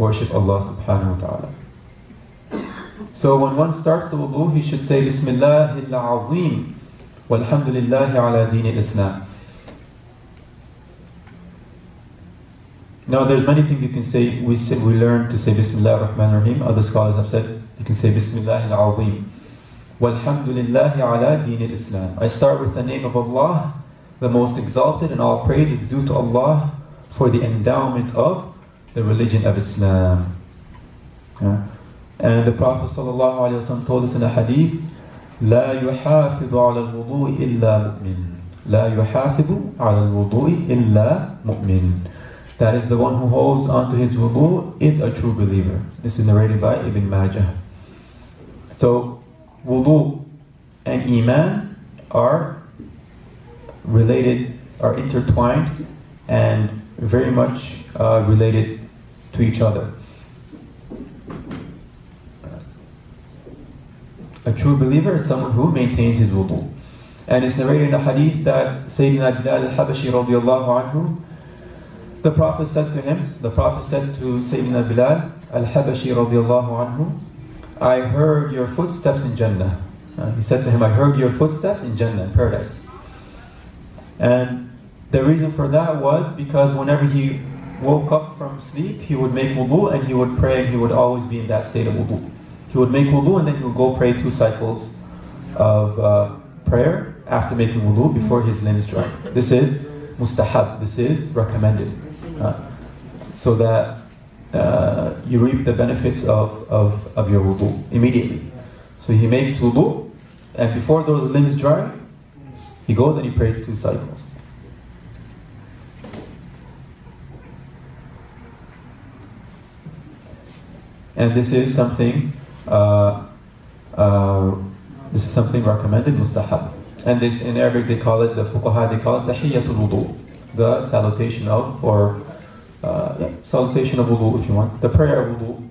worship Allah subhanahu wa ta'ala. So when one starts the wudu, he should say Bismillahil Azim walhamdulillahi ala deen al-Islam. Now there's many things you can say. We learn to say Bismillah ar-Rahman ar-Rahim. Other scholars have said you can say Bismillahil Azim walhamdulillahi ala deen al-Islam. I start with the name of Allah, the most exalted, and all praise is due to Allah for the endowment of the religion of Islam. And the Prophet ﷺ told us in a hadith, لا يحافظ على الوضوء إلا مؤمن. لا يحافظ على الوضوء إلا مؤمن. That is, the one who holds onto his wudu is a true believer. This is narrated by Ibn Majah. So, wudu and iman are related, are intertwined, and very much related to each other. A true believer is someone who maintains his wudu. And it's narrated in a hadith that Sayyidina Bilal al-Habashi radiallahu anhu, the Prophet said to Sayyidina Bilal al-Habashi radiallahu anhu, I heard your footsteps in Jannah. He said to him, I heard your footsteps in Jannah, in paradise. And the reason for that was because whenever he woke up from sleep, he would make wudu and he would pray, and he would always be in that state of wudu. He would make wudu and then he would go pray 2 cycles of prayer after making wudu before his limbs dry. This is mustahab, this is recommended. So that you reap the benefits of your wudu immediately. So he makes wudu, and before those limbs dry, he goes and he prays 2 cycles. And this is something recommended, mustahab. And this, in Arabic, they call it, the fuqaha, they call it tahiyyatul wudu, the salutation of, or salutation of wudu if you want, the prayer of wudu.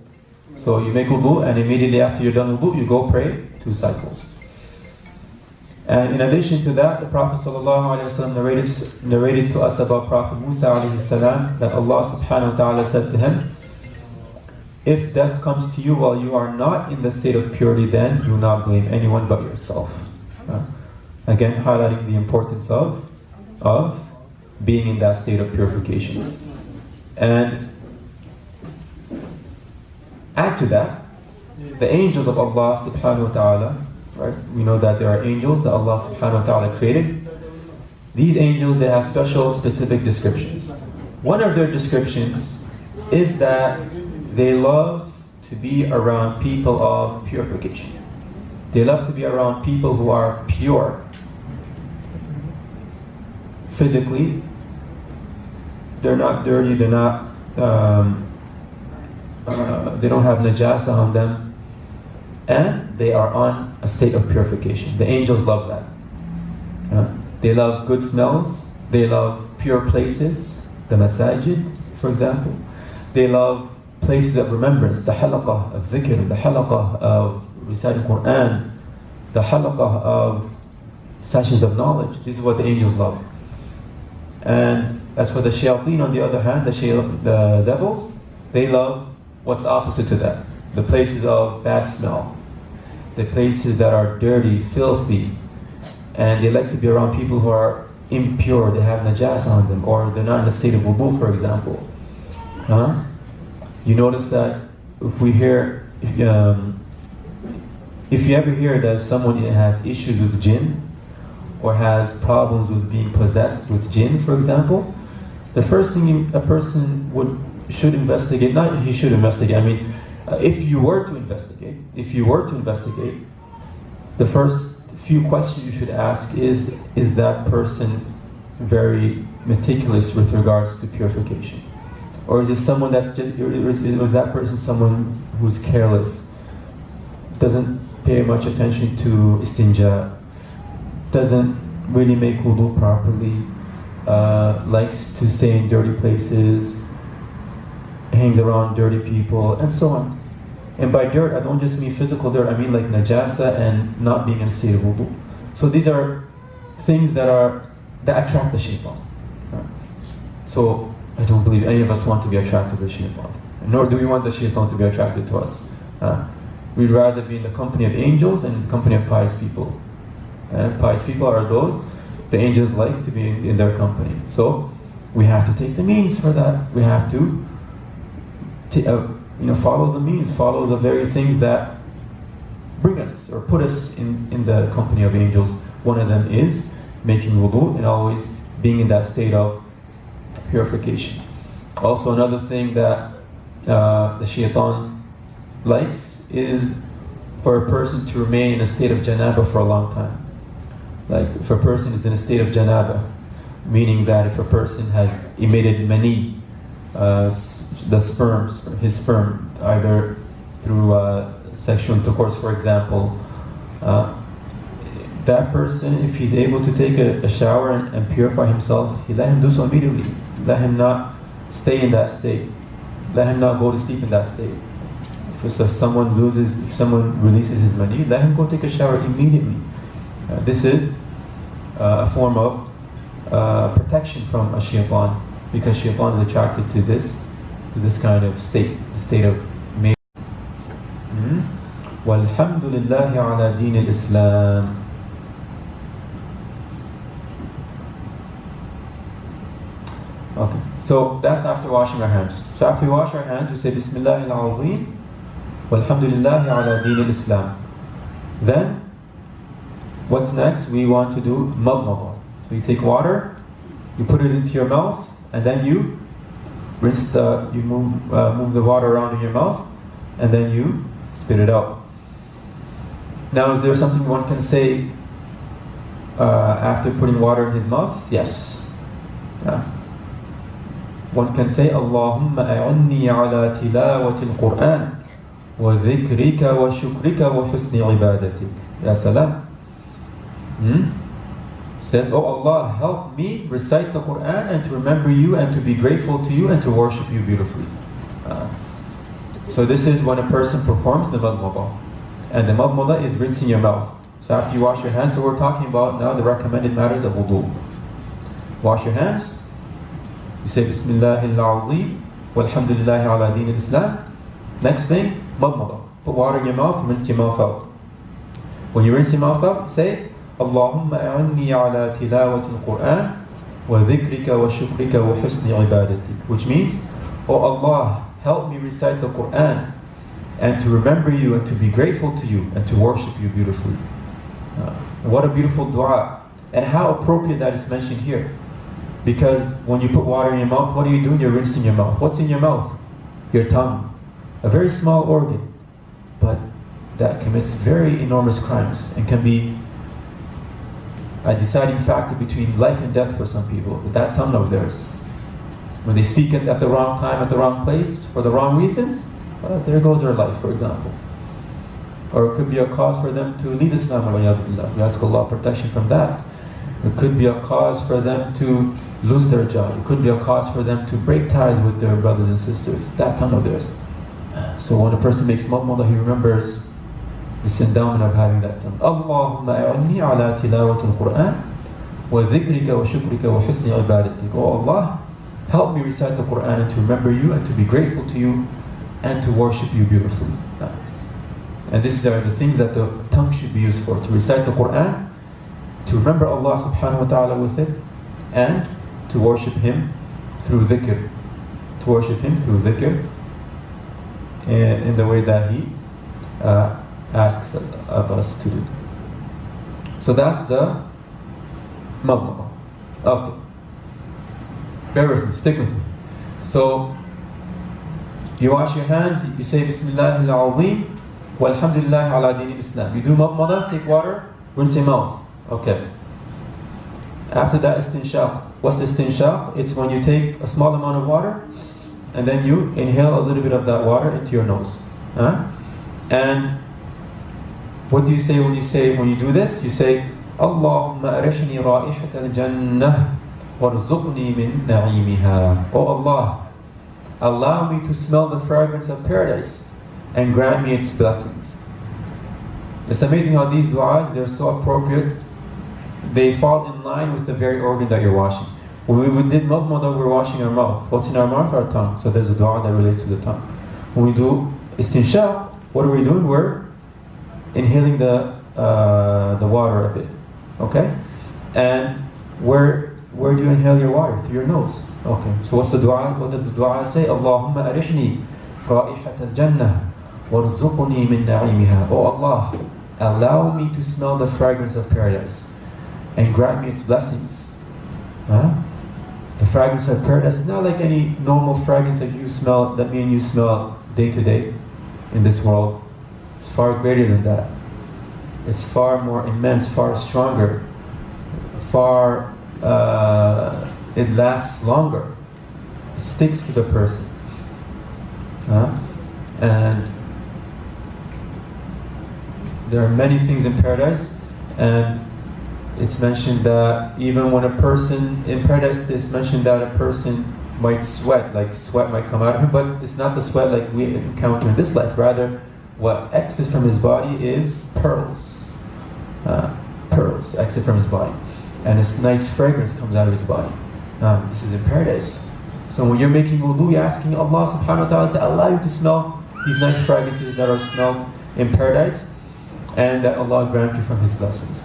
So you make wudu, and immediately after you're done wudu, you go pray 2 cycles. And in addition to that, the Prophet ﷺ narrated to us about Prophet Musa alayhi salam, that Allah subhanahu wa ta'ala said to him, if death comes to you while you are not in the state of purity, then do not blame anyone but yourself. Again, highlighting the importance of being in that state of purification. And add to that, the angels of Allah subhanahu wa ta'ala, right? We know that there are angels that Allah subhanahu wa ta'ala created. These angels, they have special, specific descriptions. One of their descriptions is that they love to be around people of purification. They love to be around people who are pure. Physically, they're not dirty, they're not, they don't have najasa on them, and they are on a state of purification. The angels love that. They love good smells, they love pure places, the masajid, for example. They love places of remembrance, the halaqah of dhikr, the halaqah of reciting Quran, the halaqah of sessions of knowledge. This is what the angels love. And as for the shayateen, on the other hand, the devils, they love what's opposite to that. The places of bad smell, the places that are dirty, filthy, and they like to be around people who are impure, they have najas on them, or they're not in a state of wudu, for example. You notice that if we hear, if you ever hear that someone has issues with jinn, or has problems with being possessed with jinn, for example, the first thing a person should investigate, not he should investigate, I mean, if you were to investigate, the first few questions you should ask is that person very meticulous with regards to purification? Or is it someone that's just, was that person someone who's careless, doesn't pay much attention to istinja, doesn't really make wudu properly, likes to stay in dirty places, hangs around dirty people, and so on. And by dirt, I don't just mean physical dirt, I mean like najasa and not being in a state of wudu. So these are things that attract the shaitan. So I don't believe any of us want to be attracted to the shaitan. Nor do we want the shaitan to be attracted to us. We'd rather be in the company of angels and in the company of pious people. And pious people are those the angels like to be in their company. So we have to take the means for that. We have to follow the means, follow the very things that bring us or put us in the company of angels. One of them is making wodhou and always being in that state of purification. Also, another thing that the shaitan likes is for a person to remain in a state of janaba for a long time. Like if a person is in a state of janaba, meaning that if a person has emitted mani, his sperm, either through sexual intercourse, for example, that person, if he's able to take a shower and purify himself, let him do so immediately. Let him not stay in that state. Let him not go to sleep in that state. If someone releases his mani, let him go take a shower immediately. This is a form of protection from a shaitan, because shaitan is attracted to this kind of state, the state of may. Walhamdulillahi ala deen al-Islam. Okay, so that's after washing our hands. So after we wash our hands, we say Bismillah al-Azim, Walhamdulillahi ala deen al-Islam. Then, what's next? We want to do madmada. So you take water, you put it into your mouth, and then you rinse move the water around in your mouth, and then you spit it out. Now, is there something one can say after putting water in his mouth? Yes. One can say, Allahumma a'unni ala tilawati al-Qur'an wa dhikrika wa shukrika wa husni ibadatik. Ya salam. Says, oh Allah, help me recite the Qur'an and to remember you and to be grateful to you and to worship you beautifully. So this is when a person performs the madmada. And the madmada is rinsing your mouth. So after you wash your hands, so we're talking about now the recommended matters of wodhou. Wash your hands. You say Bismillah al-Azim, Walhamdulillahi ala deen al-Islam. Next thing, madmada. Put water in your mouth, rinse your mouth out. When you rinse your mouth out, say, Allahumma a'unni ala tilawati al-Qur'an wa dhikrika wa shukrika wa husni ibadatik. Which means, oh Allah, help me recite the Qur'an and to remember you and to be grateful to you and to worship you beautifully. What a beautiful dua. And how appropriate that is mentioned here. Because when you put water in your mouth, what are you doing? You're rinsing your mouth. What's in your mouth? Your tongue. A very small organ, but that commits very enormous crimes and can be a deciding factor between life and death for some people. With that tongue of theirs, when they speak it at the wrong time, at the wrong place, for the wrong reasons, there goes their life, for example. Or it could be a cause for them to leave Islam. We ask Allah protection from that. It could be a cause for them to lose their job. It could be a cause for them to break ties with their brothers and sisters. That tongue of theirs. So when a person makes madmada, he remembers this endowment of having that tongue. Allahumma a'unni ala tilawati al-Qur'an wa dhikrika wa shukrika wa husni ibadatik. Oh Allah, help me recite the Qur'an and to remember you and to be grateful to you and to worship you beautifully. And these are the things that the tongue should be used for. To recite the Qur'an, to remember Allah subhanahu wa ta'ala with it, and to worship Him through dhikr. To worship Him through dhikr in the way that He asks of us to do. So that's the madmada. Okay. Bear with me, stick with me. So, you wash your hands, you say Bismillah al-Azim, Walhamdulillahi ala deen al-Islam. You do madmada, take water, rinse your mouth. Okay. After that, istinshaq. What's istinshaq? It's when you take a small amount of water and then you inhale a little bit of that water into your nose. And what do you say when you do this? You say, Allahumma arihni ra'ihat al-jannah warzuqni min na'imiha. Oh Allah, allow me to smell the fragrance of paradise and grant me its blessings. It's amazing how these du'as, they're so appropriate. They fall in line with the very organ that you're washing. When we did madmada, we're washing our mouth. What's in our mouth? Our tongue. So there's a dua that relates to the tongue. When we do istinshaq, what are we doing? We're inhaling the water a bit. Okay? And where do you inhale your water? Through your nose. Okay. So what's the dua? What does the dua say? Allahumma arihni ra'ihat al-jannah warzuqni min na'imiha. Oh Allah, allow me to smell the fragrance of paradise and grant me its blessings. Huh? The fragrance of paradise is not like any normal fragrance that you smell, that me and you smell day to day in this world. It's far greater than that. It's far more immense, far stronger, far, it lasts longer. It sticks to the person. And there are many things in paradise, and it's mentioned that even when a person in paradise, it's mentioned that a person might sweat, like sweat might come out of him, but it's not the sweat like we encounter in this life. Rather, what exits from his body is pearls. Pearls exit from his body, and this nice fragrance comes out of his body. This is in paradise. So when you're making wudu, you're asking Allah subhanahu wa ta'ala to allow you to smell these nice fragrances that are smelled in paradise, and that Allah grant you from His blessings.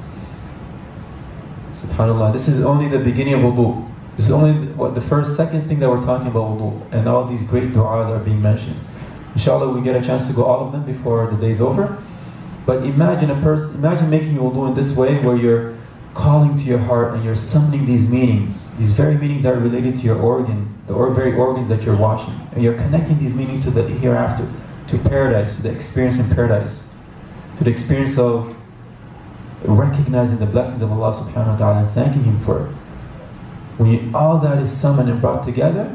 SubhanAllah, this is only the beginning of wudu. This is only the second thing that we're talking about wudu, and all these great du'as are being mentioned. Inshallah, we get a chance to go all of them before the day's over. But imagine imagine making wudu in this way, where you're calling to your heart and you're summoning these meanings, these very meanings that are related to your organ, the very organs that you're washing, and you're connecting these meanings to the hereafter, to paradise, to the experience in paradise, to the experience of recognizing the blessings of Allah subhanahu wa ta'ala and thanking Him for it. When all that is summoned and brought together,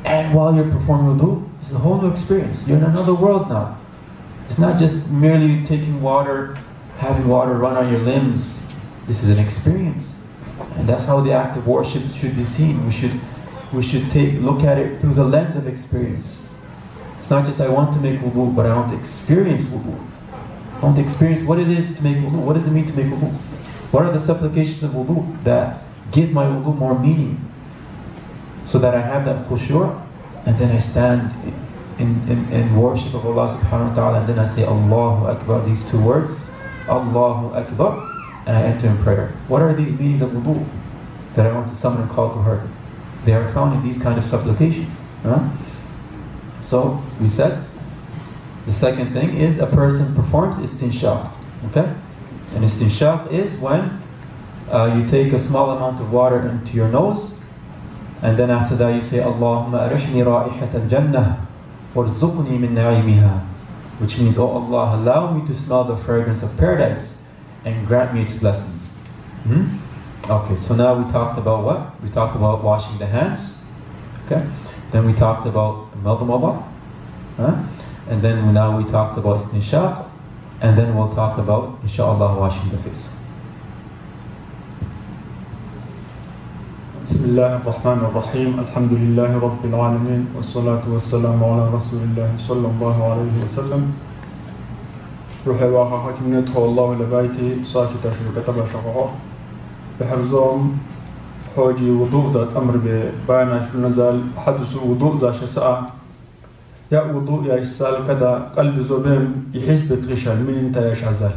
and while you're performing wudu, it's a whole new experience. You're in another world now. It's not just merely taking water, having water run on your limbs. This is an experience. And that's how the act of worship should be seen. We should look at it through the lens of experience. It's not just I want to make wudu, but I want to experience wudu. I want to experience what it is to make wudu. What does it mean to make wudu? What are the supplications of wudu that give my wudu more meaning? So that I have that khushu', and then I stand in worship of Allah subhanahu wa ta'ala, and then I say Allahu Akbar, these two words, Allahu Akbar, and I enter in prayer. What are these meanings of wudu that I want to summon and call to her? They are found in these kind of supplications. So we said the second thing is a person performs istinshaq. Okay? And istinshaq is when you take a small amount of water into your nose, and then after that you say Allahumma arihni ra'ihat al-jannah warzuqni min na'imiha, which means, oh Allah, allow me to smell the fragrance of paradise and grant me its blessings. Okay, so now we talked about what? We talked about washing the hands. Okay, then we talked about madmada, and then now we talked about istinshaq, and then we'll talk about, inshallah, washing the face. بسم الله الرحمن الرحيم الحمد لله رب العالمين والصلاة والسلام على رسول الله صلى الله عليه وسلم روحي واخا حكمنته الله لبايتي صاتي تشريك تبا شقوق بحرزوم حوجي وضوء ذات أمر بباناش بنزال حدث وضوء ذا شساء يا وضوء يا شسال كذا قلب زوبين يحس بتغشال من انت يا شازال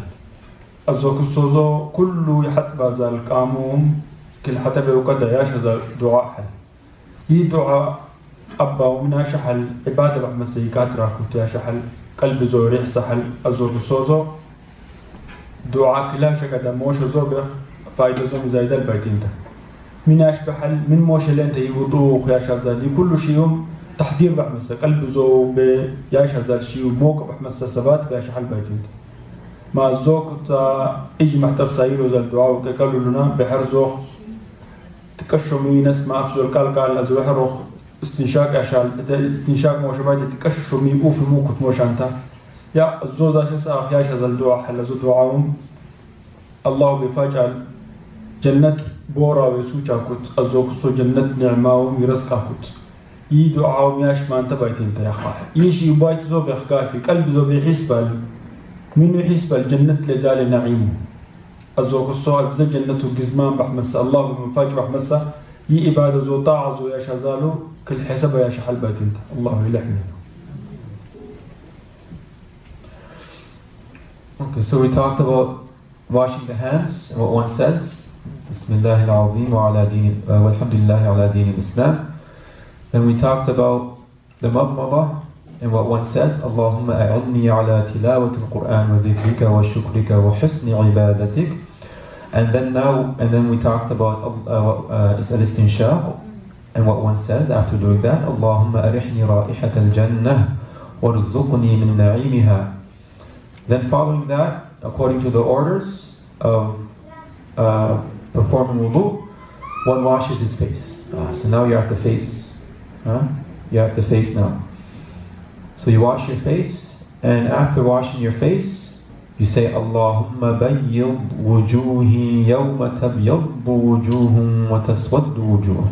الزوك السوزو كله يحط بازال قاموم كل حتى بوقت يا شذا دعاء حل دعاء أبا ومنها شحل عبادة بحمد سيكات راكوت يا شحل قلب زوريح سحل الزور الصوزو دعاء كلا شكدا موش زوبخ فايدة زوم زايدة البيتين ده مناش بحل من موش اللي انت يوضوخ يا شذا كل شيء تحضير بحمد قلب زوب يا شذا شيء موقع بحمد سبات يا شحل بيتين ده ما الزوك اجي محتف سايلو زال دعاء وكالو لنا بحرزوخ تكشمي ناس ما أفضل قال أزوح روح استنشاق أشال استنشاق موشبات تكشمي بوفي موكت موشانتا يا الزوزة شساق يا شزل دعاء حل زو دعاهم الله بفاجأ جنة بورا وسوچا كت الزوك سو جنة نعماهم يرزقا كت دعاهم ياش ما انت بايتين تا يا خاح يشي بايت زو بخكافي قلب زو بحسبال منو يحسبال جنة لزال نعيمه الزوج الصو عز جنته جزمان بحمسة الله بمفاجأ بحمسة ي إبادة زو طاعة زو يا شازالو كل حسب يا شحال باتنت الله يلحمي. Okay, so we talked about washing the hands and what one says. Bismillah al-Azim wa ala deen walhamdulillah ala deen al-Islam. Then we talked about the madmada and what one says. Allahumma a'inni ala tilawati al-Quran wa dhikrika wa shukrika wa husni ibadatik. And then we talked about al-istinshaq and what one says after doing that. Allahumma arihni ra'ihat al-jannah warzuqni min na'imiha. Then following that, according to the orders of performing wudu, one washes his face. So now you're at the face. You're at the face now. So you wash your face, and after washing your face, you say, Allahumma bayyid wujuhi yawma tabyaddu wujuhum wa taswaddu wujuh.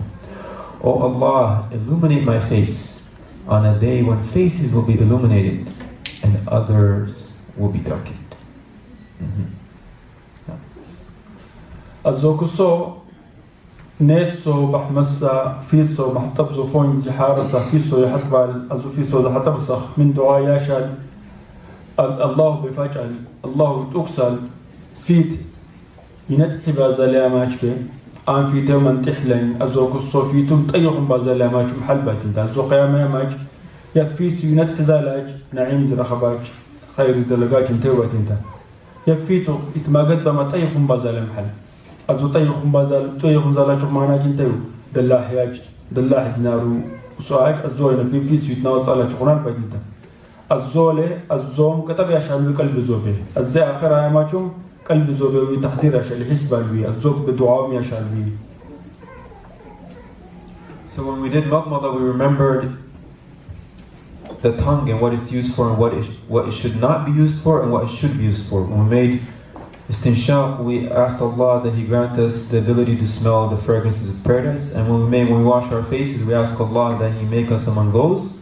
Oh Allah, illuminate my face on a day when faces will be illuminated and others will be darkened. الزوكسو نيتسو بحمسا فيسو محتبزو فون جحارسا فيسو يحتبال أزو فيسو زحتبسخ من دعاء ياشال الله بفاجأل الله تأكسل فيت ينتحي بازالي أماجك آن في تومن تحلين أزوكسو فيتم تأيهم بازالي أماجك محلبات انت أزو قيام أماج يفيسو ينتحي زالاج نعيم جرخباج خير دلقاك انتوات انت يفيتو اتماقد بما تأيهم بازالي محل أزو تأيهم بازال تأيهم زالاج معناك انتو دلاح ياج دلاح زنارو وسواج أزوين بيفيسو يتناوص على شغنان بايد انت الزولة الزوم كتب يشعل بقلب زوبه الزي آخر آياماتهم قلب زوبه وتحضير يشعل حسب الوي الزوب بدعاهم يشعل بي. So when we did madmada, we remembered the tongue and what it's used for and what it should not be used for and what it should be used for. When we made istinshaq, we asked Allah that He grant us the ability to smell the fragrances of paradise, and when we wash our faces, we ask Allah that He make us among those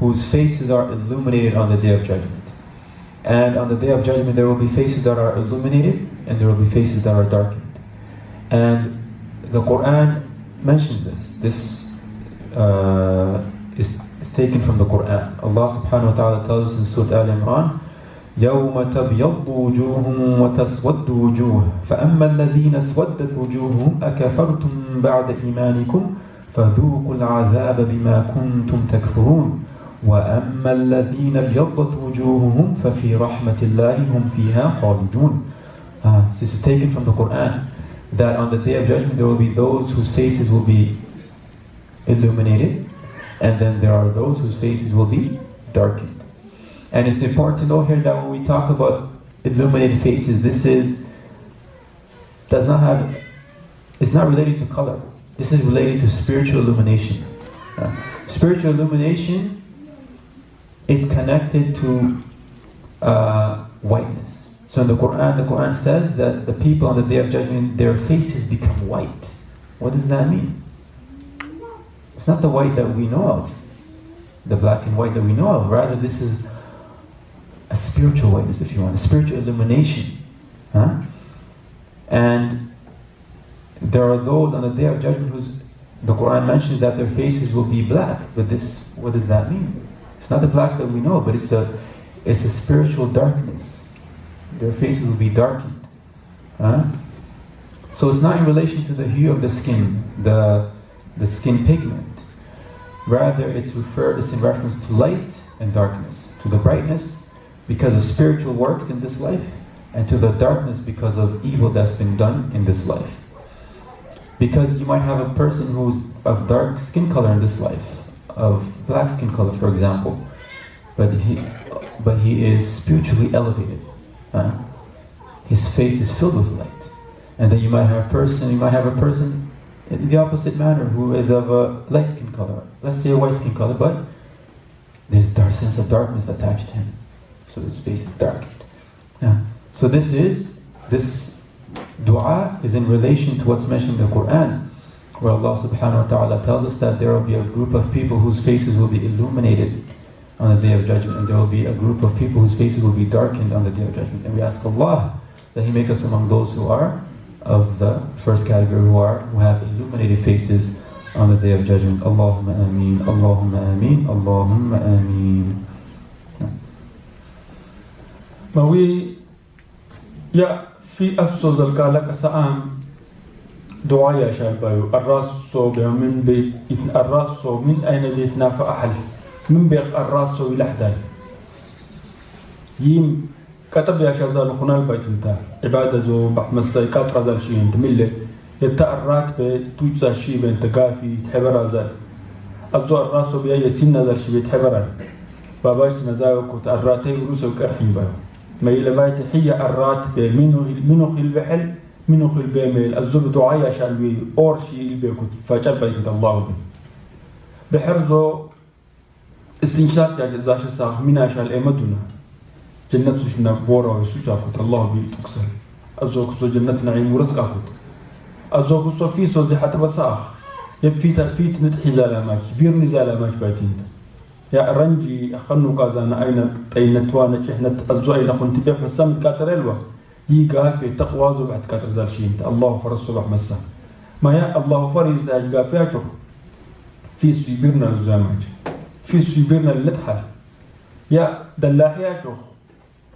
whose faces are illuminated on the Day of Judgment. And on the Day of Judgment there will be faces that are illuminated and there will be faces that are darkened. And the Quran mentions this. This is taken from the Quran. Allah subhanahu wa ta'ala tells us in Surah Al-Imran, يَوْمَ تَبْيَضُّ وُجُوهٌ وَتَسْوَدُّ وُجُوهٌ فَأَمَّا الَّذِينَ اسْوَدَّتْ وُجُوهُهُمْ أَكَفَرْتُمْ بَعْدَ إِيمَانِكُمْ فَذُوقُوا الْعَذَابَ بِمَا كُنْتُمْ تَكْفُرُونَ وَأَمَّا الَّذِينَ ابْيَضَّتْ وُجُوهُهُمْ فَفِي رَحْمَةِ اللَّهِ هُمْ فِيهَا خَالِدُونَ. This is taken from the Quran, that on the Day of Judgment there will be those whose faces will be illuminated, and then there are those whose faces will be darkened. And it's important to know here that when we talk about illuminated faces, it's not related to color. This is related to spiritual illumination. Spiritual illumination is connected to whiteness. So in the Quran says that the people on the Day of Judgment, their faces become white. What does that mean? It's not the white that we know of, the black and white that we know of. Rather, this is a spiritual whiteness, if you want, a spiritual illumination. And there are those on the Day of Judgment the Quran mentions that their faces will be black, but what does that mean? It's not the black that we know, but it's a spiritual darkness. Their faces will be darkened. So it's not in relation to the hue of the skin, the skin pigment. Rather, it's in reference to light and darkness, to the brightness because of spiritual works in this life, and to the darkness because of evil that's been done in this life. Because you might have a person who's of dark skin color in this life, of black skin color, for example, but he is spiritually elevated. His face is filled with light. And then you might have a person in the opposite manner who is of a light skin color, let's say a white skin color, but there's a sense of darkness attached to him, so his face is darkened. So this dua is in relation to what's mentioned in the Quran, where Allah subhanahu wa ta'ala tells us that there will be a group of people whose faces will be illuminated on the Day of Judgment, and there will be a group of people whose faces will be darkened on the Day of Judgment. And we ask Allah that He make us among those who are of the first category who have illuminated faces on the Day of Judgment. Allahumma ameen, Allahumma ameen, Allahumma ameen. Mawi ya fi afsoz al-kalak asa'am دعاء يا شباب الراس صوب من بيت الراس صوب من أين بيتنا فأحل من بيق الراس صوب لحدان يم كتب يا شزال خنا البيت انت عبادة زو بحمسي كاتر زال شيء انت ملة يتأرات بتوجز شيء بنت قافي تحبر زال أزو الراس صوب يا يسين زال شيء بتحبر باباش نزاوك وتأراتي وروس وكرحين باب ما يلبايت حية أرات منو خل بحل منو خل بيميل الزب دعاء شالوي اور شيء البيكوت فجر بيت الله به بحرزو استنشاق يا جزاش الساق من اشال امدنا جنة سوشنا بورا وسوشافت الله بي تكسر ازوك سو جنة نعيم ورزقاكوت ازوك سو في سو زي حتى بساخ يفيت نتحزال ماك بير نزال ماك بايتين يا رنجي خنو كازانا اين تينتوانا احنا ازو اين خنت بيح مسام كاتريلوا يقال في تقوى زو بعد كاتر زال شيء الله فرز الصبح مسا ما يا الله فرز قال فيها شوف في سيبرنا الزماج في سيبرنا اللتحل يا دلاحيا شوف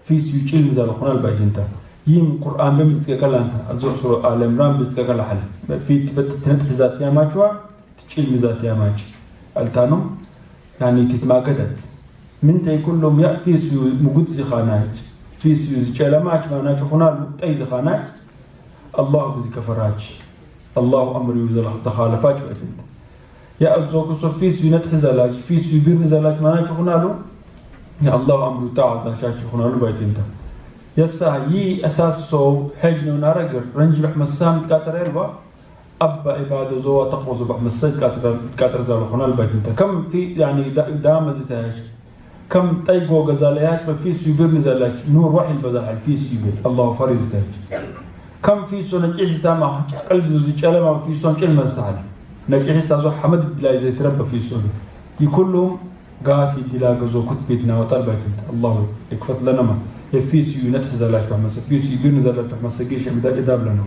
في سيجيل مزال خنا الباج انت يم قران بمزك كلا انت ازور سوره ال عمران بمزك كلا حل في تبت ذات يا ماچوا تجيل مزات يا ماچ التانم يعني تتماكدت من تي كلهم يا في سيو موجود زخاناج في سيوز جلماج ما نشوفنا أي زخانات الله بزك فراج الله أمر يوزل زخالفات وأجند يا أزوج في سيو نتخزلاج في سيو بير نزلاج ما نشوفنا له يا الله أمر تعالى شاشوفنا له بيتنا يا ساعي أساس سو حجن ونارجر رنج بحمسام كاتريلوا أب عبادة زوا تقوز بحمسات كاتر زالخنا البيتنا كم في يعني دام زتاج كم تيجو غزاليات في سيبر نزلاج نور وحي البزاح في سيبر الله فرز تاج كم في سو نجيش تاما قلب زي ما في سو كلمه استعال نجيش تازو حمد بلا زي تربى في سو يكلهم قافي دلا غزو كتبتنا وطلبت الله يكفت لنا ما في سيو نتخزلاج بمس في سيبر نزلاج بمس جيش اداب لنا.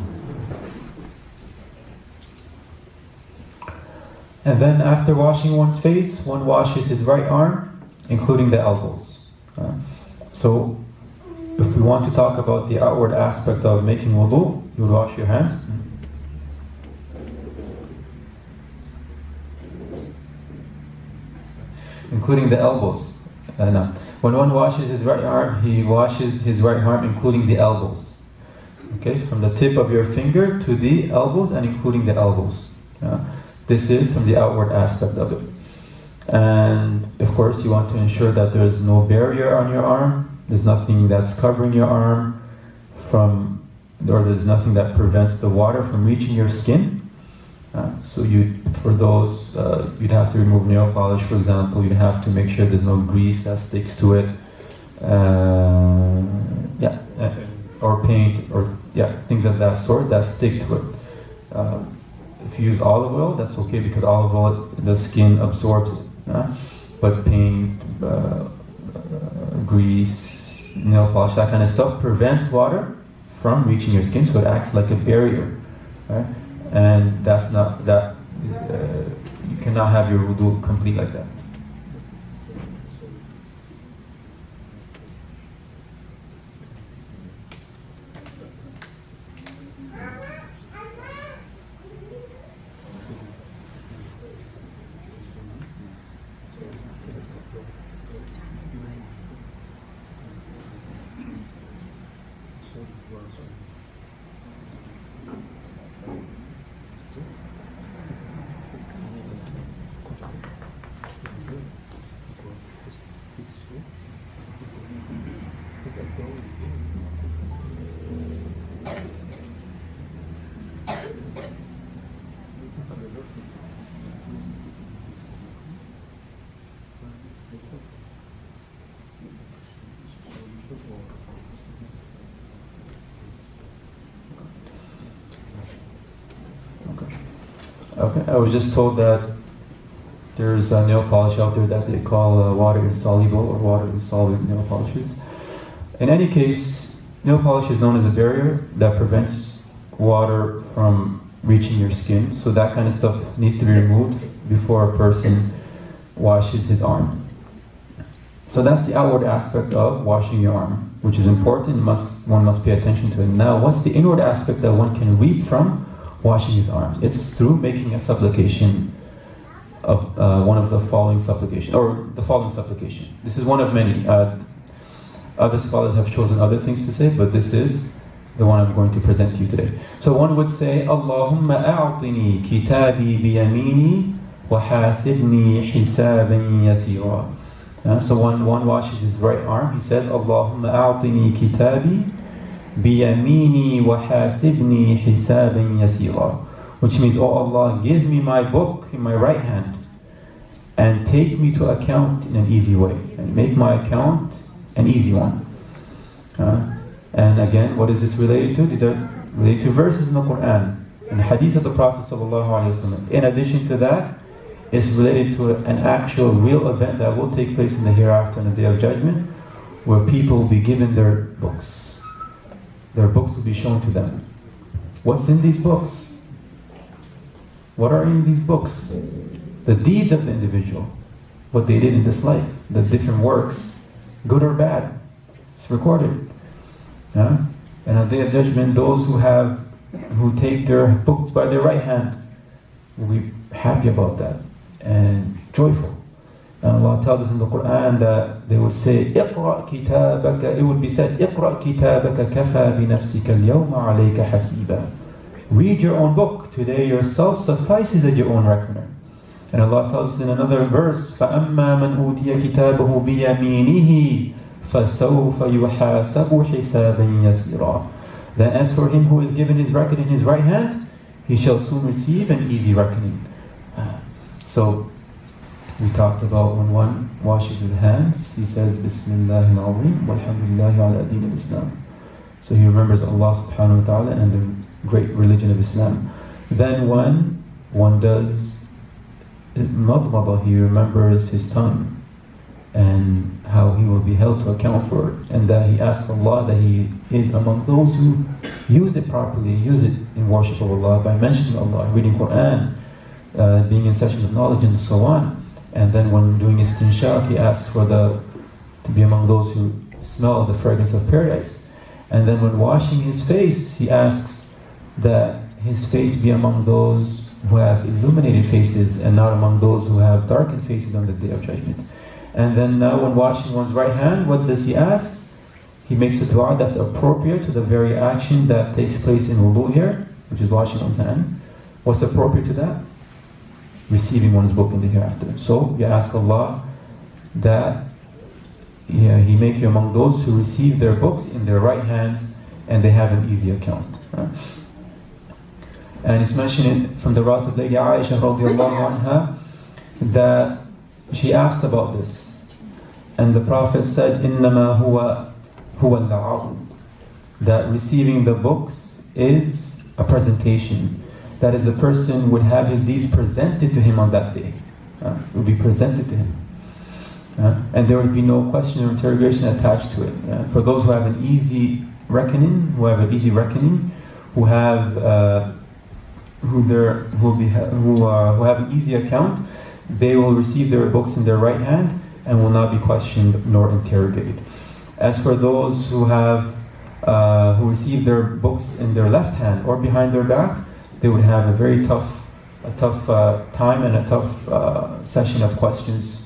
And then after washing one's face, one washes his right arm, including the elbows. So, if we want to talk about the outward aspect of making wodhou, you would wash your hands. Including the elbows. When one washes his right arm, he washes his right arm including the elbows. Okay, from the tip of your finger to the elbows and including the elbows. This is from the outward aspect of it. And of course, you want to ensure that there is no barrier on your arm. There's nothing that's covering your arm from, or there's nothing that prevents the water from reaching your skin. So for those, you'd have to remove nail polish, for example. You'd have to make sure there's no grease that sticks to it. Or paint, or things of that sort that stick to it. If you use olive oil, that's okay because olive oil, the skin absorbs it. But paint, grease, nail polish, that kind of stuff prevents water from reaching your skin, so it acts like a barrier. Right? And that's not that. You cannot have your wudhu complete like that. Okay, I was just told that there's a nail polish out there that they call water insoluble or water insoluble nail polishes. In any case, nail polish is known as a barrier that prevents water from reaching your skin. So that kind of stuff needs to be removed before a person washes his arm. So that's the outward aspect of washing your arm, which is important. One must pay attention to it. Now, what's the inward aspect that one can reap from washing his arms? It's through making a supplication of one of the following supplication, or the following supplication. This is one of many. Other scholars have chosen other things to say, but this is the one I'm going to present to you today. So one would say, Allahumma a'tini kitabi biyamini wa hasibni hisaban yasira. So one washes his right arm. He says, Allahumma a'tini kitabi biyamini wa hasibni hisaban yasira. Which means, oh Allah, give me my book in my right hand and take me to account in an easy way. And make my account an easy one. And again, what is this related to? These are related to verses in the Quran and the hadith of the Prophet ﷺ. In addition to that, it's related to an actual real event that will take place in the hereafter, on the Day of Judgment, where people will be given their books. Their books will be shown to them. What's in these books? What are in these books? The deeds of the individual, what they did in this life, the different works, good or bad. It's recorded. And on the Day of Judgment, those who take their books by their right hand will be happy about that and joyful. And Allah tells us in the Quran that they would say, "Iqra kitabaka." It would be said, "Iqra kitabaka kafa bi nafsika al-yawma alayka hasiba." Read your own book. Today yourself suffices as your own reckoner. And Allah tells us in another verse, فَأَمَّا مَنْ أُوتِيَ كِتَابَهُ بِيَمِينِهِ فَسَوْفَ يُحَاسَبُ حِسَابًا يَسِيرًا. Then as for him who is given his record in his right hand, he shall soon receive an easy reckoning. So we talked about when one washes his hands, he says, Bismillahir Azim, walhamdulillahi ala din al-Islam. So he remembers Allah subhanahu wa ta'ala and the great religion of Islam. Then when one does madmada, he remembers his tongue and how he will be held to account for it, and that he asks Allah that he is among those who use it properly, use it in worship of Allah by mentioning Allah, reading Quran, being in sessions of knowledge and so on. And then when doing istinshaq, he asks to be among those who smell the fragrance of paradise. And then when washing his face, he asks that his face be among those who have illuminated faces and not among those who have darkened faces on the Day of Judgment. And then now when washing one's right hand, what does he ask? He makes a dua that's appropriate to the very action that takes place in wudu here, which is washing one's hand. What's appropriate to that? Receiving one's book in the hereafter. So you ask Allah that He make you among those who receive their books in their right hands and they have an easy account. And it's mentioned from the wrath of Lady Aisha radiallahu anha that she asked about this. And the Prophet said, إِنَّمَا هُوَ اللَّعَوْدُ, that receiving the books is a presentation. That is, the person would have his deeds presented to him on that day. It would be presented to him. And there would be no question or interrogation attached to it. For those who have an easy reckoning, who have an easy account, they will receive their books in their right hand and will not be questioned nor interrogated. As for those who receive their books in their left hand or behind their back, they would have a very tough time and a tough session of questions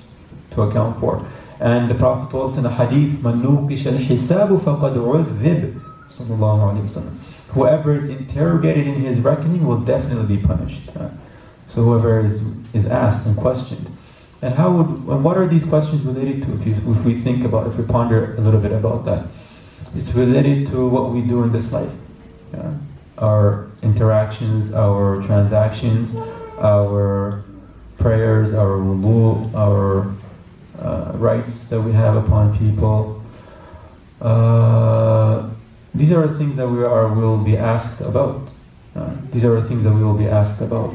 to account for. And the Prophet told us in the hadith, مَنْ نُوقِشَ الْحِسَابُ فَقَدْ عُذِّبْ sallallahu alayhi wa sallam. Whoever is interrogated in his reckoning will definitely be punished. So whoever is asked and questioned. And what are these questions related to? If we ponder a little bit about that. It's related to what we do in this life. Our interactions, our transactions, our prayers, our wudu, our rights that we have upon people. These are the things that we will be asked about. These are the things that we will be asked about.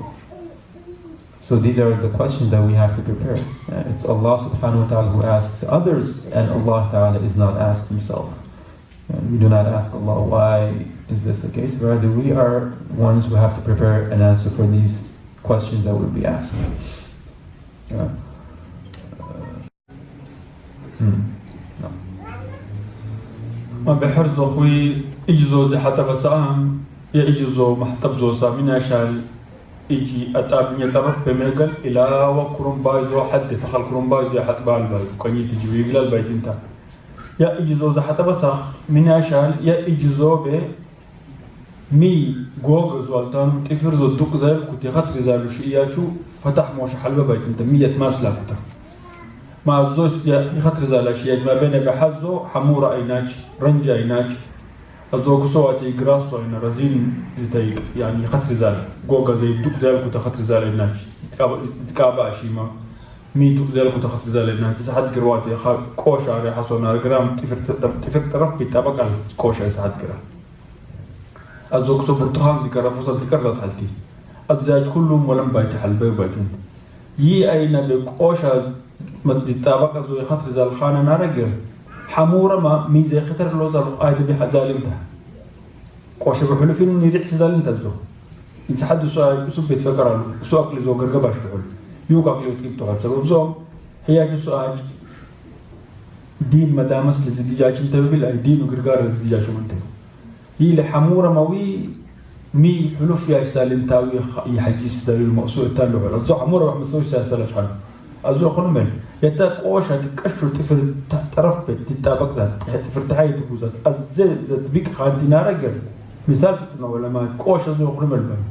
So these are the questions that we have to prepare. It's Allah subhanahu wa ta'ala who asks others, and Allah ta'ala is not asked himself. And we do not ask Allah, why is this the case? Rather, we are ones who have to prepare an answer for these questions that will be asked. No. ما بحرز أخوي إجزو زي حتى بسام يا إجزو محتبزو سامين عشان يجي أتاب يترف بمجل إلى وكرم بايزو حد تخل كرم بايزو حد بالبيت كني تجي ويقل البيت انت يا إجزو زي حتى بسخ من عشان يا إجزو ب مي جوجز والتان تفرزو الدق زي كنت خطر زالو شيء فتح موش حلبة بيت انت 100 ماسلة كنت مع الزوج يخطر زال أشياء ما بين بحزو حمورة أيناج رنجة أيناج الزوج صوتي جراسو أين رزين زتيق يعني خطر زال جوجا زي دوك زال كنت خطر زال أيناج تكابا شيما مي دوك زال كنت خطر زال أيناج سحد جرواتي كوشة على حصونا الجرام تفر طرف بيتابق على كوشة سحد جرا الزوج صو برتقال ذكر فصل تكررت حالتي الزاج كلهم ولم بيت حلبة بيتين يي أين بكوشة مدي تابق زوي خطر زال خانة نارجر حمورة ما ميزة خطر لو زال قاعد بحزالمته قوش بحلو فين يريح زالمته زو يتحدث سؤال يسوق بيتفكر له سؤال اللي زو قرقباش بحول يوقع اللي يتكلم تقول سبب زو هي سؤال دين مدامس لزديجاج انت بلا دين وقرقار لزديجاج انت هي لحمورة موي مي حلوف يا سالمته يحجز ذا المقصود تلو على زو حمورة ما مسوي سالج حاله أزو خنمل يتاك أوش هتكشتر تفر طرف بيت تتابق ذات تفر تحيي تبوزات الزيت زت بيك خانتينا رجل مثال فتنا ولا ما أوش أزو خنمل بان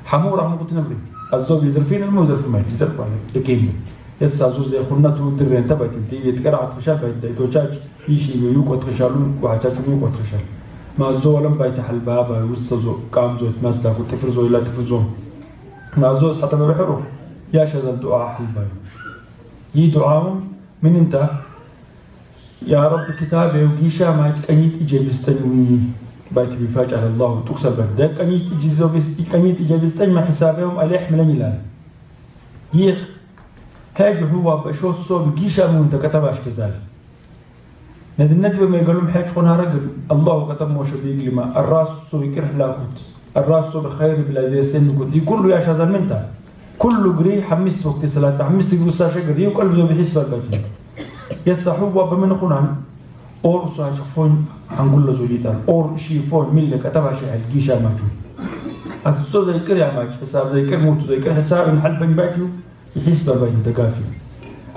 حمو رحمة كنت نبري أزو بيزرفين الموزرف ما يزرف عليه لكيمي يس أزو زي خناتو درين تبعت انتي يتكرع تخشال بيت دايتو تشاج يشي ويوكو تخشالون وحاجاج ويوكو تخشال ما أزو لم بيت حل بابا يوصزو قام زو يتماسلا كنت تفرزو إلا تفرزو ما أزو حتى ما بحرو يا شذا الدعاء حلباي يي دعاء من انت يا رب كتابي وقيشا ما كنيت إجابستني بايت بفاج على الله وتكسب ده كنيت إجابستني ما حسابهم عليه حملني لا يي حاجة هو بشو الصوب قيشا من انت كتباش كذلك ندب ما يقولون حاجة خنا رجل الله كتب موش بيقلما الراس صو يكره لاكوت الراس صو بخير بلا زي سن يقول له يا شذا منتا كل جري حمست وقت صلاة حمست جوسا شجري وقلب ذو بحسب البيت يسحوا بمن خنان أور صاشفون هنقول زوليتان أور شيفون ملة كتبها شيء الجيشة ماجو الصوت زي كر يا ماج حساب زي كر موت زي كر حساب من حل بني بيتو يحسب البيت دقافي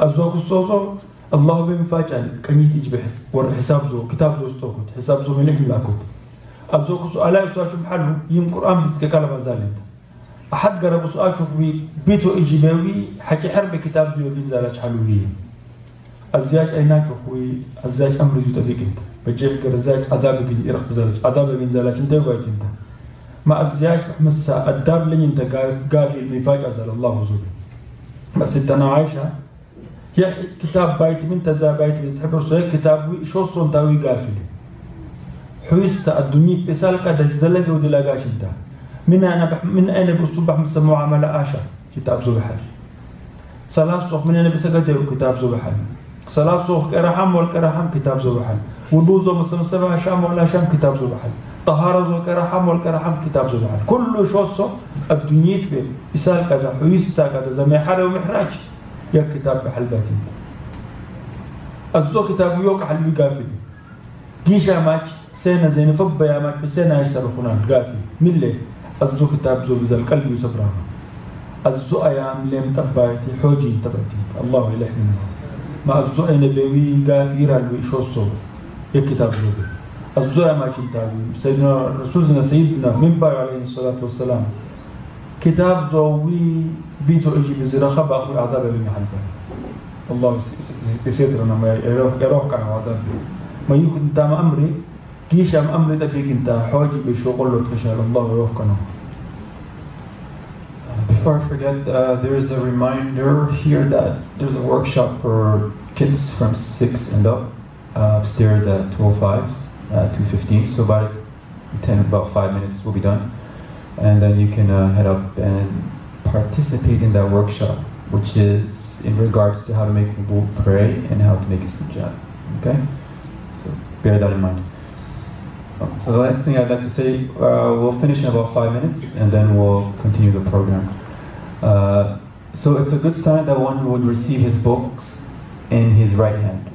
الزوج الصوصو الله بمفاجأ كنيت يجي بحسب ور حساب زو كتاب زو استوكت حساب زو ملح ملاكوت الزوج السؤال يسوى شو محله يم قرآن بيتكلم زالنت أحد قرب سؤال شوفي بيتو إجباوي حكي حرب كتاب زيو بين زالج حلوية الزياج أيناك أخوي الزياج أمر زيو تبيك أنت بجيخ كرزاج عذابك يرق بزالج عذاب بين زالج أنت وقايت أنت ما الزياج مسا الدار لين أنت قافي المفاجأة زال الله زوجي بس أنت عايشة يا كتاب بايت من تزا بايت بتحبر سوي كتاب شو صون تاوي قافي حويست الدنيا بسالك دزدلك ودلاقاش أنت من أين بالصبح مثل معاملة آشا كتاب زبحل صلاة صوخ من أين بسقدر كتاب زبحل صلاة صوخ كرحم والكرحم كتاب زبحل وضوء زو مثل سبع شام ولا شام كتاب زبحل طهارة زو كرحم والكرحم كتاب زبحل كل شو صو الدنيا تبي يسال كذا حيستا كذا زي حر ومحراج يا كتاب بحل باتي الزو كتاب يوك حل قافل جيشا ماك سنة زين فب يا ماك بسنة يسر خنان قافل ملة الزو كتاب زو بزال قلبي وسبراه الزو أيام لم تبايتي حوجي تبايتي الله إله منه ما الزو نبوي غافير الوي شو الصوب يكتاب زو الزو ما كتابي سيدنا رسولنا سيدنا من باي عليه الصلاة والسلام كتاب زوي بيتو اجي بزرخة باقي عذاب من حلبه الله يسيطرنا ما يروح كان عذاب ما يكون تام أمري كيش أمري تبيك أنت حوجي بشغل وتخشى الله ويوفقنا. Before I forget, there is a reminder here that there's a workshop for kids from 6 and up upstairs at 205, 215. So about 5 minutes will be done, and then you can head up and participate in that workshop, which is in regards to how to make wudu, pray, and how to make istijab. Okay, so bear that in mind. So the next thing I'd like to say, we'll finish in about 5 minutes and then we'll continue the program. So it's a good sign that one would receive his books in his right hand.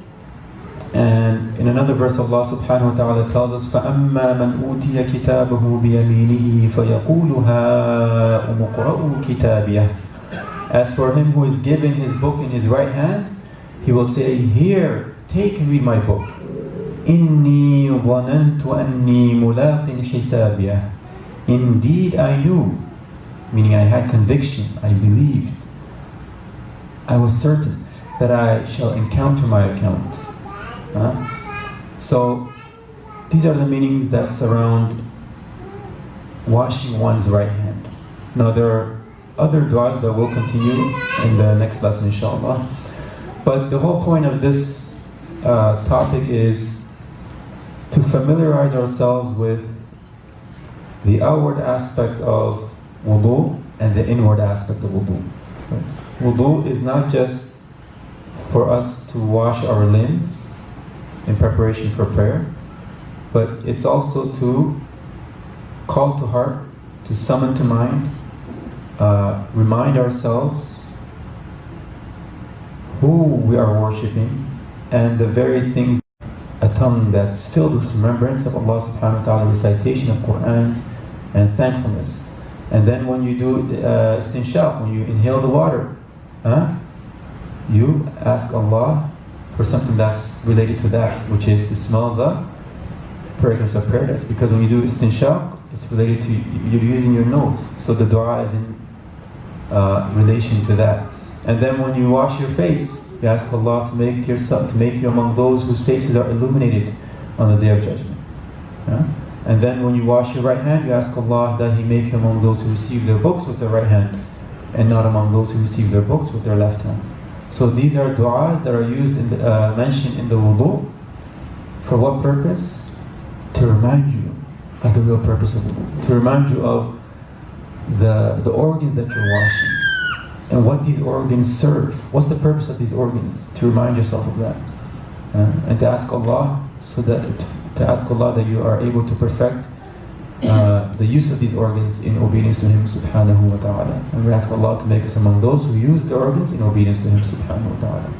And in another verse, Allah subhanahu wa ta'ala tells us, فَأَمَّا مَنْ أُوتِيَ كِتَابَهُ بِيَمِينِهِ فَيَقُولُ هَاؤُمُ اقْرَءُوا كِتَابِيَهْ. As for him who is given his book in his right hand, he will say, here, take and read my book. إِنِّي ظَنَنْتُ أَنِّي مُلَاقٍ حِسَابِيَهْ. Indeed I knew, meaning I had conviction, I believed, I was certain that I shall encounter my account. So these are the meanings that surround washing one's right hand. Now there are other du'as that will continue in the next lesson, inshallah. But the whole point of this topic is to familiarize ourselves with the outward aspect of wodhou and the inward aspect of wodhou. Wodhou is not just for us to wash our limbs in preparation for prayer, but it's also to call to heart, to summon to mind, remind ourselves who we are worshipping and the very things, a tongue that's filled with remembrance of Allah subhanahu wa ta'ala, recitation of Quran and thankfulness. And then when you do istinshaq, when you inhale the water, you ask Allah for something that's related to that, which is to smell the fragrance of paradise. Because when you do istinshaq, it's related to, you're using your nose. So the dua is in relation to that. And then when you wash your face, you ask Allah to make you among those whose faces are illuminated on the Day of Judgment. And then when you wash your right hand, you ask Allah that He make you among those who receive their books with their right hand, and not among those who receive their books with their left hand. So these are du'as that are used in the, mentioned in the wodhou. For what purpose? To remind you of the real purpose of wodhou. To remind you of the organs that you're washing and what these organs serve. What's the purpose of these organs? To remind yourself of that, and to ask Allah that you are able to perfect the use of these organs in obedience to Him subhanahu wa ta'ala. And we ask Allah to make us among those who use the organs in obedience to Him subhanahu wa ta'ala.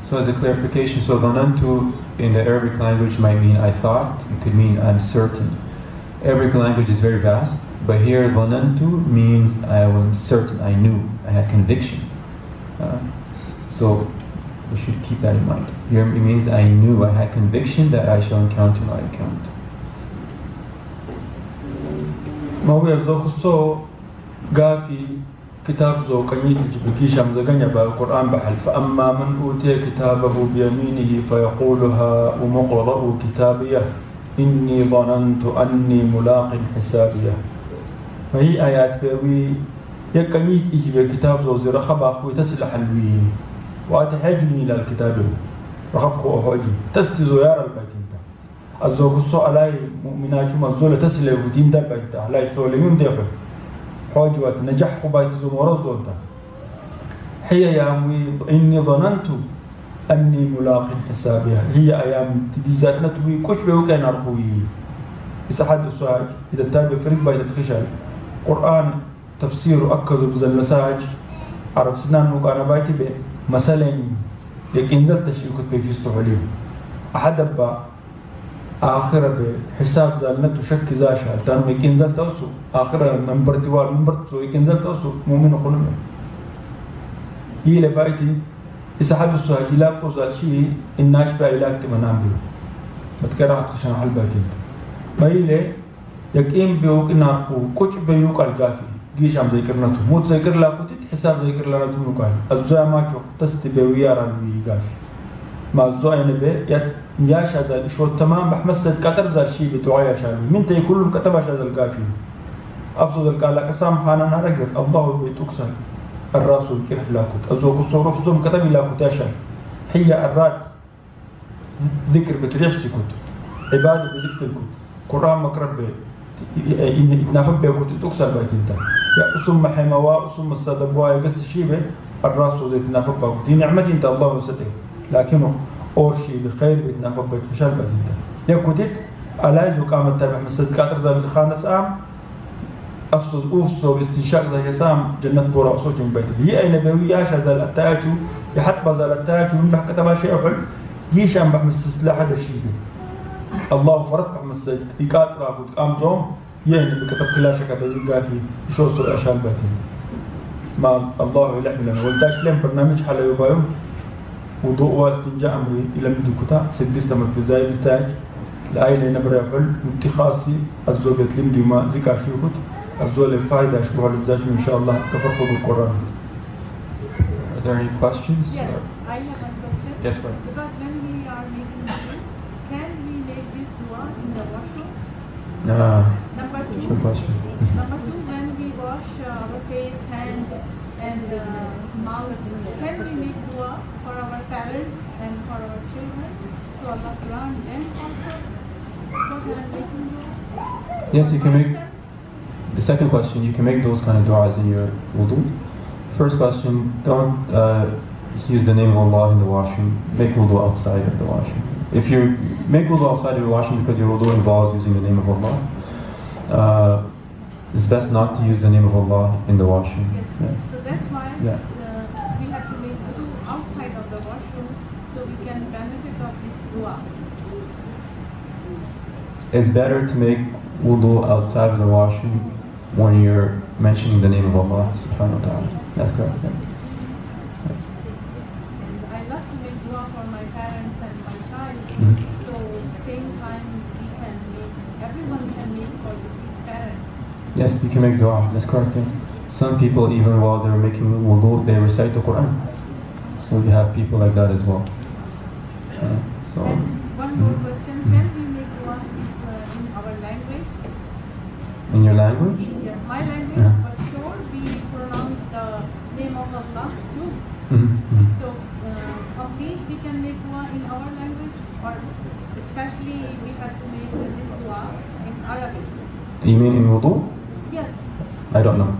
So as a clarification, so dhanantu in the Arabic language might mean I thought, it could mean I'm certain. Arabic language is very vast, but here dhanantu means I was certain, I knew, I had conviction. So we should keep that in mind. Here it means I knew, I had conviction that I shall encounter my account. Mawia Zokuso Gafi كتاب زو كنيت جبكي شمس غنيا بالقرآن بحل فأما من أوتي كتابه بيمينه فيقولها ومقرأ كتابيه إني ظننت أني ملاق حسابيه. فهي آيات بيوي يكنيت إجب كتاب زو زي رخب أخوي تسلح الوين وأتحاجني إلى الكتاب رخب خو أخوجي تستزو يارا البيتين الزوج السؤال أي مؤمنات شو مزولة تسلح وتيم دا البيتين لا يسولي من ديبه حاجوات نجح خبايت زمورة زولتا هي أيام إني ظننت أني ملاق حسابها. هي أيام تديزات نتوي كوش بيوكين أرخوي إذا حد السؤال إذا تابع فريق بايت تخشال قرآن تفسير أكزو بزلساج عرب سنان نوك أنا بايتي بي مثلا يكينزل تشيكت بيفيستو عليهم أحد أبا آخر بحساب زالنت وشك زاشال تانو يكينزل توسو آخر نمبر تيوال نمبر تسو يكينزل توسو مؤمن خلومي هي لبايتي إذا حد السؤال إلاك توزال شيء الناش بقى إلاك تمنام بيو بتكرهت خشان حل بايتين ما هي يكيم بيوك نارخو كوش بيوك الجافي جيش عم ذكر نتو موت ذكر لا كنت حساب ذكر لا نتو مقال الزوء ما شو تستبي ويارا الويقافي ما الزوء نبي يا شاذ شو تمام بحمسد كتر ذا الشيء بتوعي شاذ من تي كلهم كتب شاذ القافي أفضل القال قسام خانا نرجع الله بيتوكسن الراس والكرح لاكوت الزوء الصوروف زوم كتب لاكوت أشان هي الرات ذكر بتريح سكوت عبادة بذكر الكوت قرآن مقرب إن يتنافق بيكوت تكسر بيتنتا يا أسم حموا أسم الصدبوا يقص شيء الراس وزي يتنافق بيكوت دي نعمتي أنت الله وسطه لكنه أول شيء بخير بيتنافق بيت خشال بيتنتا يا كوتت على زكام التابع مسجد كاتر ذا خانس أم أفصل أوفصل استنشاق ذا يسام جنة بورا أصوج من بيت هي أي نبوي عاش هذا التاجو يحط بذا التاجو من بحكة تبع شيء حل يشام بحمس سلاح هذا الشيء الله فرط بحمس يقاطع رابط قام زوم يعني بكتب كلا شكل يقافي شو صار أشان بيتين ما الله يلحم لنا ولداش لهم برنامج حلا يبايم وضوء واستنجاء أمري إلى مدة كتا سدست لما بزايد تاج لأيل نبرة حل متخاصي الزوجة لمدي ما ذكر شوكت الزول الفائدة شبه للزاج إن شاء الله تفرقوا بالقرآن. Are there any questions? Yes, I have one question. Yes, ma'am. Because when we are making this, can we make this dua in the washroom? Number two. Good question. Number two, when we wash our face, hand, and mouth, can we make dua for our parents and for our children? So Allah grant them also what we are making dua? Yes, you can make. The second question, you can make those kind of du'as in your wudu. First question, don't just use the name of Allah in the washroom. Make wudu outside of the washroom. If you make wudu outside of your washroom because your wudu involves using the name of Allah, it's best not to use the name of Allah in the washroom. Yes. Yeah. So that's why Yeah. we have to make wudu outside of the washroom so we can benefit of this dua. It's better to make wudu outside of the washroom when you're mentioning the name of Allah subhanahu wa ta'ala. That's correct. Yeah. I love to make dua for my parents and my child. Mhm. So same time we can make, everyone can make for deceased parents. Yes, you can make dua. That's correct. Yeah. Some people, even while they're making wudu, they recite the Quran. So we have people like that as well. So. And one more question, can we make dua in our language? In your language? Yeah, my language, Yeah. but sure we pronounce the name of Allah too. Mm-hmm. So complete we can make dua in our language, or especially we have to make this dua in Arabic. You mean in wudu? Yes. I don't know.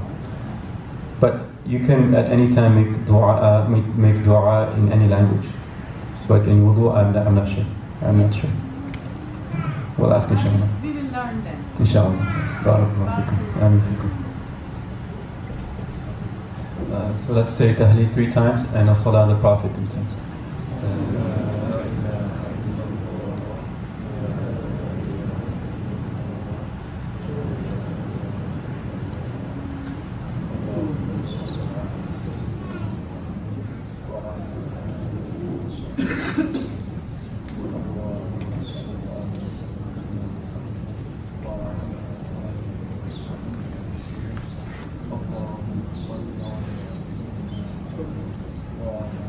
But you can at any time make dua, make dua in any language. But in wudu, I'm not sure. I'm not sure. We'll ask inshallah. We will learn them. Inshallah. Barakallahu fikum. Amin fikum. So let's say Tahleed 3 times and as-salah on the Prophet 3 times. اللهم صل على سيدنا محمد